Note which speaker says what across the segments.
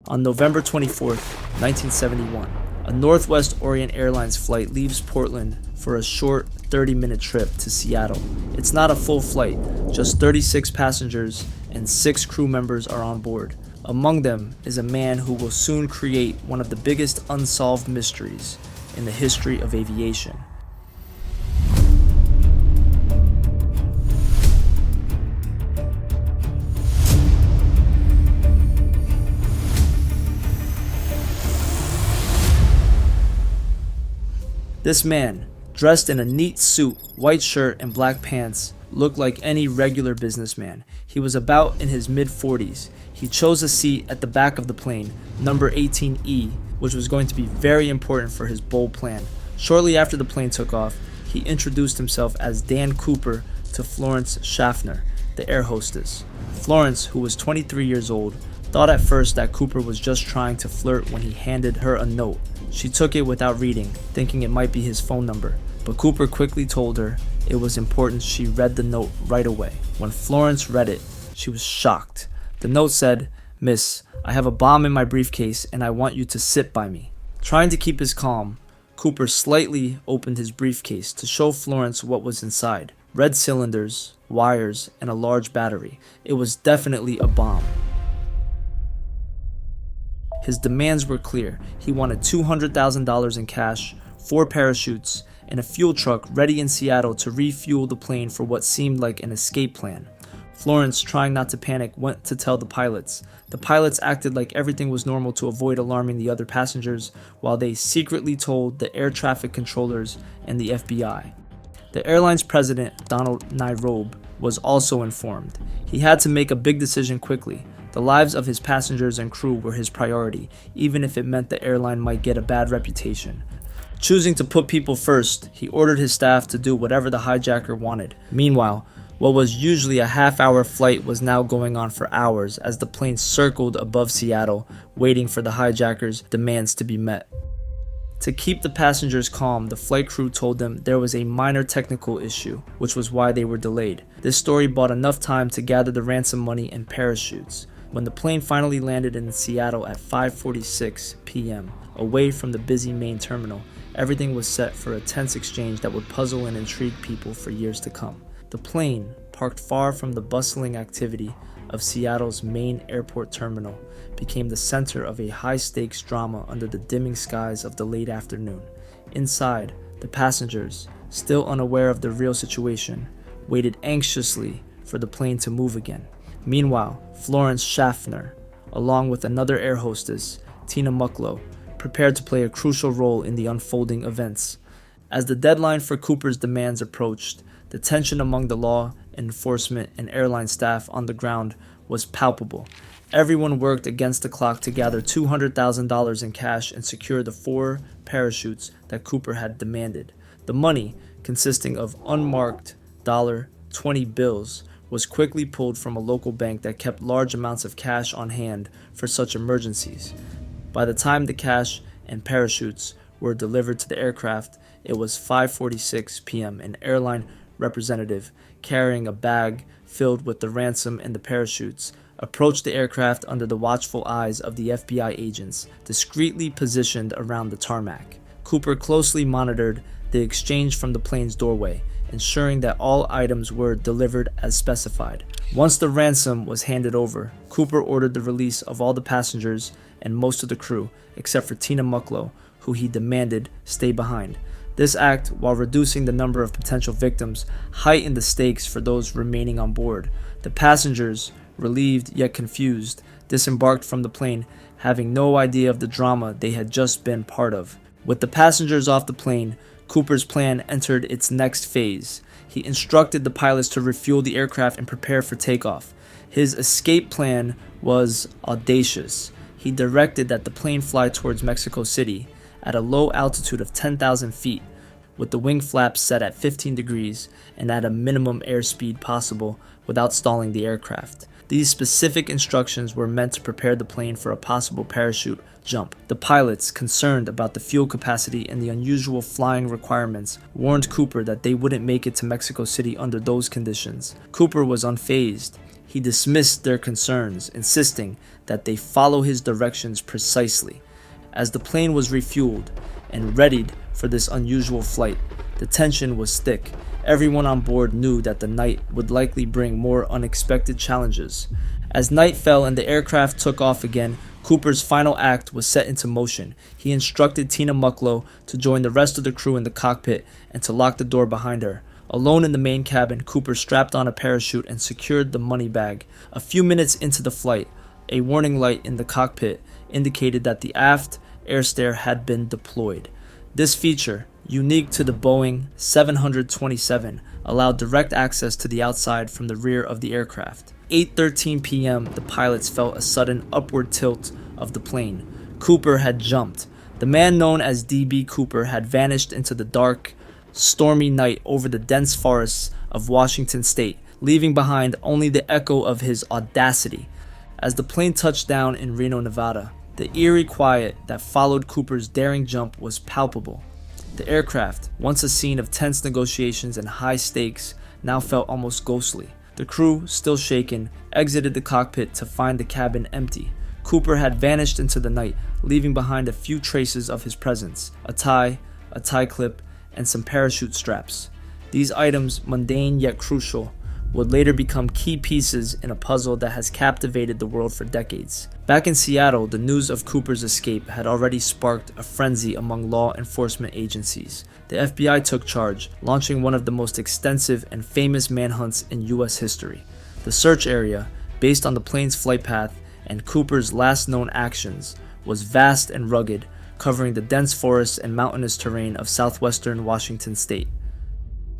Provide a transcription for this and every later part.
Speaker 1: On November 24, 1971, a Northwest Orient Airlines flight leaves Portland for a short 30-minute trip to Seattle. It's not a full flight, just 36 passengers and 6 crew members are on board. Among them is a man who will soon create one of the biggest unsolved mysteries in the history of aviation. This man, dressed in a neat suit, white shirt, and black pants, looked like any regular businessman. He was about in his mid-40s. He chose a seat at the back of the plane, number 18E, which was going to be very important for his bold plan. Shortly after the plane took off, he introduced himself as Dan Cooper to Florence Schaffner, the air hostess. Florence, who was 23 years old, thought at first that Cooper was just trying to flirt when he handed her a note. She took it without reading, thinking it might be his phone number, but Cooper quickly told her it was important she read the note right away. When Florence read it, she was shocked. The note said, "Miss, I have a bomb in my briefcase and I want you to sit by me." Trying to keep his calm, Cooper slightly opened his briefcase to show Florence what was inside. Red cylinders, wires, and a large battery. It was definitely a bomb. His demands were clear. He wanted $200,000 in cash, 4 parachutes, and a fuel truck ready in Seattle to refuel the plane for what seemed like an escape plan. Florence, trying not to panic, went to tell the pilots. The pilots acted like everything was normal to avoid alarming the other passengers, while they secretly told the air traffic controllers and the FBI. The airline's president, Donald Nairobi, was also informed. He had to make a big decision quickly. The lives of his passengers and crew were his priority, even if it meant the airline might get a bad reputation. Choosing to put people first, he ordered his staff to do whatever the hijacker wanted. Meanwhile, what was usually a half-hour flight was now going on for hours as the plane circled above Seattle, waiting for the hijacker's demands to be met. To keep the passengers calm, the flight crew told them there was a minor technical issue, which was why they were delayed. This story bought enough time to gather the ransom money and parachutes. When the plane finally landed in Seattle at 5:46 p.m., away from the busy main terminal, everything was set for a tense exchange that would puzzle and intrigue people for years to come. The plane, parked far from the bustling activity of Seattle's main airport terminal, became the center of a high-stakes drama under the dimming skies of the late afternoon. Inside, the passengers, still unaware of the real situation, waited anxiously for the plane to move again. Meanwhile, Florence Schaffner, along with another air hostess, Tina Mucklow, prepared to play a crucial role in the unfolding events. As the deadline for Cooper's demands approached, the tension among the law enforcement and airline staff on the ground was palpable. Everyone worked against the clock to gather $200,000 in cash and secure the 4 parachutes that Cooper had demanded. The money, consisting of unmarked $20 bills, was quickly pulled from a local bank that kept large amounts of cash on hand for such emergencies. By the time the cash and parachutes were delivered to the aircraft, it was 5:46 p.m. An airline representative, carrying a bag filled with the ransom and the parachutes, approached the aircraft under the watchful eyes of the FBI agents, discreetly positioned around the tarmac. Cooper closely monitored the exchange from the plane's doorway, ensuring that all items were delivered as specified. Once the ransom was handed over, Cooper ordered the release of all the passengers and most of the crew, except for Tina Mucklow, who he demanded stay behind. This act, while reducing the number of potential victims, heightened the stakes for those remaining on board. The passengers, relieved yet confused, disembarked from the plane, having no idea of the drama they had just been part of. With the passengers off the plane, Cooper's plan entered its next phase. He instructed the pilots to refuel the aircraft and prepare for takeoff. His escape plan was audacious. He directed that the plane fly towards Mexico City at a low altitude of 10,000 feet, with the wing flaps set at 15 degrees and at a minimum airspeed possible without stalling the aircraft. These specific instructions were meant to prepare the plane for a possible parachute jump. The pilots, concerned about the fuel capacity and the unusual flying requirements, warned Cooper that they wouldn't make it to Mexico City under those conditions. Cooper was unfazed. he dismissed their concerns, insisting that they follow his directions precisely. As the plane was refueled and readied for this unusual flight, the tension was thick. Everyone on board knew that the night would likely bring more unexpected challenges. As night fell and the aircraft took off again, Cooper's final act was set into motion. He instructed Tina Mucklow to join the rest of the crew in the cockpit and to lock the door behind her. Alone in the main cabin, Cooper strapped on a parachute and secured the money bag. A few minutes into the flight, a warning light in the cockpit indicated that the aft air stair had been deployed. This feature, unique to the Boeing 727, allowed direct access to the outside from the rear of the aircraft. 8:13 p.m., the pilots felt a sudden upward tilt of the plane. Cooper had jumped. The man known as D.B. Cooper had vanished into the dark, stormy night over the dense forests of Washington state, leaving behind only the echo of his audacity. As the plane touched down in Reno, Nevada, the eerie quiet that followed Cooper's daring jump was palpable. The aircraft, once a scene of tense negotiations and high stakes, now felt almost ghostly. The crew, still shaken, exited the cockpit to find the cabin empty. Cooper had vanished into the night, leaving behind a few traces of his presence: a tie clip, and some parachute straps. These items, mundane yet crucial, would later become key pieces in a puzzle that has captivated the world for decades. Back in Seattle, the news of Cooper's escape had already sparked a frenzy among law enforcement agencies. The FBI took charge, launching one of the most extensive and famous manhunts in U.S. history. The search area, based on the plane's flight path and Cooper's last known actions, was vast and rugged, covering the dense forests and mountainous terrain of southwestern Washington state.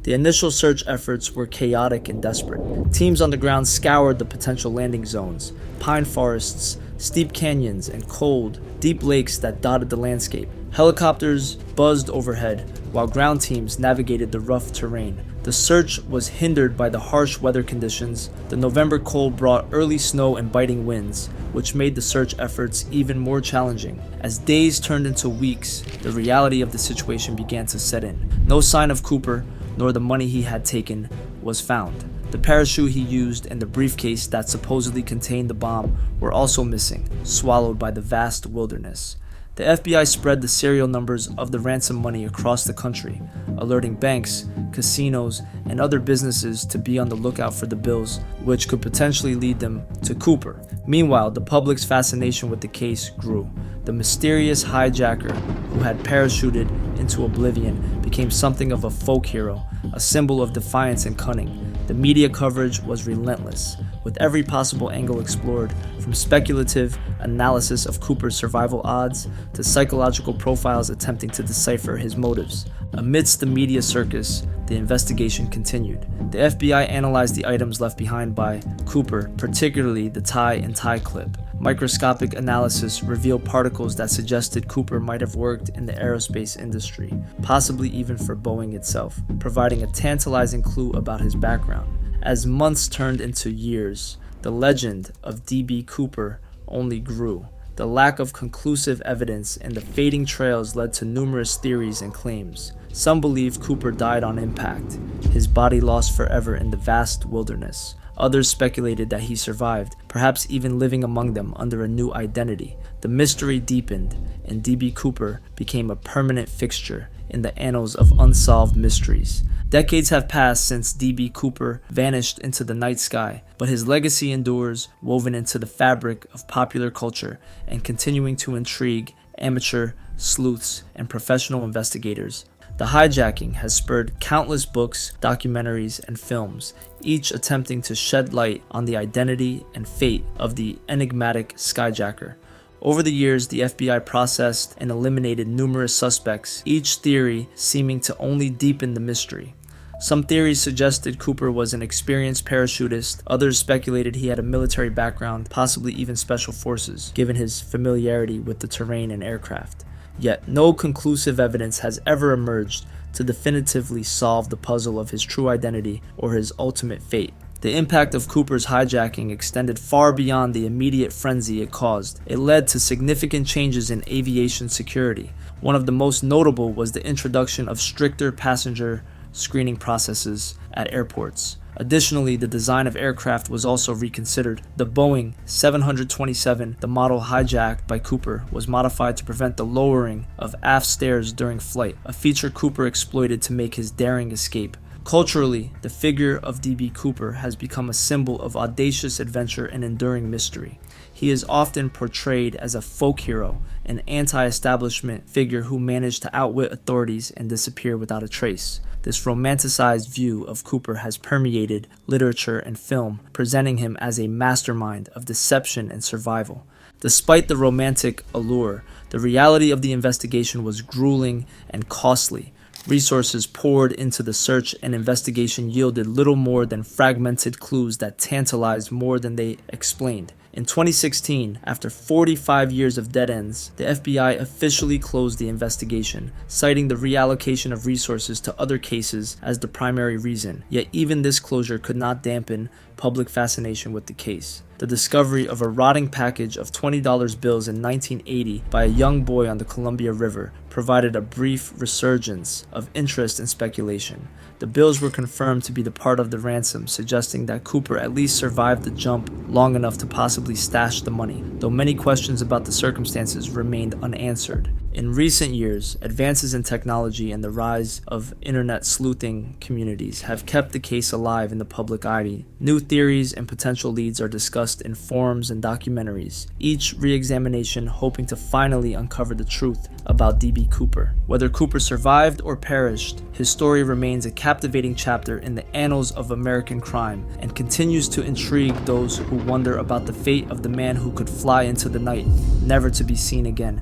Speaker 1: The initial search efforts were chaotic and desperate. Teams on the ground scoured the potential landing zones, pine forests, steep canyons, and cold, deep lakes that dotted the landscape. Helicopters buzzed overhead, while ground teams navigated the rough terrain. The search was hindered by the harsh weather conditions. The November cold brought early snow and biting winds, which made the search efforts even more challenging. As days turned into weeks, the reality of the situation began to set in. No sign of Cooper, nor the money he had taken, was found. The parachute he used and the briefcase that supposedly contained the bomb were also missing, swallowed by the vast wilderness. The FBI spread the serial numbers of the ransom money across the country, alerting banks, casinos, and other businesses to be on the lookout for the bills, which could potentially lead them to Cooper. Meanwhile, the public's fascination with the case grew. The mysterious hijacker, who had parachuted into oblivion, became something of a folk hero, a symbol of defiance and cunning. The media coverage was relentless, with every possible angle explored, from speculative analysis of Cooper's survival odds to psychological profiles attempting to decipher his motives. Amidst the media circus, the investigation continued. The FBI analyzed the items left behind by Cooper, particularly the tie and tie clip. Microscopic analysis revealed particles that suggested Cooper might have worked in the aerospace industry, possibly even for Boeing itself, providing a tantalizing clue about his background. As months turned into years, the legend of D.B. Cooper only grew. The lack of conclusive evidence and the fading trails led to numerous theories and claims. Some believe Cooper died on impact, his body lost forever in the vast wilderness. Others speculated that he survived, perhaps even living among them under a new identity. The mystery deepened, and D.B. Cooper became a permanent fixture in the annals of unsolved mysteries. Decades have passed since D.B. Cooper vanished into the night sky, but his legacy endures, woven into the fabric of popular culture and continuing to intrigue amateur sleuths and professional investigators. The hijacking has spurred countless books, documentaries, and films, each attempting to shed light on the identity and fate of the enigmatic Skyjacker. Over the years, the FBI processed and eliminated numerous suspects, each theory seeming to only deepen the mystery. Some theories suggested Cooper was an experienced parachutist, others speculated he had a military background, possibly even special forces, given his familiarity with the terrain and aircraft. Yet, no conclusive evidence has ever emerged to definitively solve the puzzle of his true identity or his ultimate fate. The impact of Cooper's hijacking extended far beyond the immediate frenzy it caused. It led to significant changes in aviation security. One of the most notable was the introduction of stricter passenger screening processes at airports. Additionally, the design of aircraft was also reconsidered. The Boeing 727, the model hijacked by Cooper, was modified to prevent the lowering of aft stairs during flight, a feature Cooper exploited to make his daring escape. Culturally, the figure of D.B. Cooper has become a symbol of audacious adventure and enduring mystery. He is often portrayed as a folk hero, an anti-establishment figure who managed to outwit authorities and disappear without a trace. This romanticized view of Cooper has permeated literature and film, presenting him as a mastermind of deception and survival. Despite the romantic allure, the reality of the investigation was grueling and costly. Resources poured into the search and investigation yielded little more than fragmented clues that tantalized more than they explained. In 2016, after 45 years of dead ends, the FBI officially closed the investigation, citing the reallocation of resources to other cases as the primary reason. Yet even this closure could not dampen public fascination with the case. The discovery of a rotting package of $20 bills in 1980 by a young boy on the Columbia River provided a brief resurgence of interest and speculation. The bills were confirmed to be the part of the ransom, suggesting that Cooper at least survived the jump long enough to possibly stash the money, though many questions about the circumstances remained unanswered. In recent years, advances in technology and the rise of internet sleuthing communities have kept the case alive in the public eye. New theories and potential leads are discussed in forums and documentaries, each re-examination hoping to finally uncover the truth about D.B. Cooper. Whether Cooper survived or perished, his story remains a captivating chapter in the annals of American crime and continues to intrigue those who wonder about the fate of the man who could fly into the night, never to be seen again.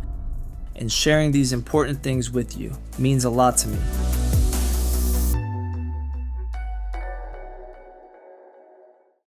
Speaker 1: And sharing these important things with you means a lot to me.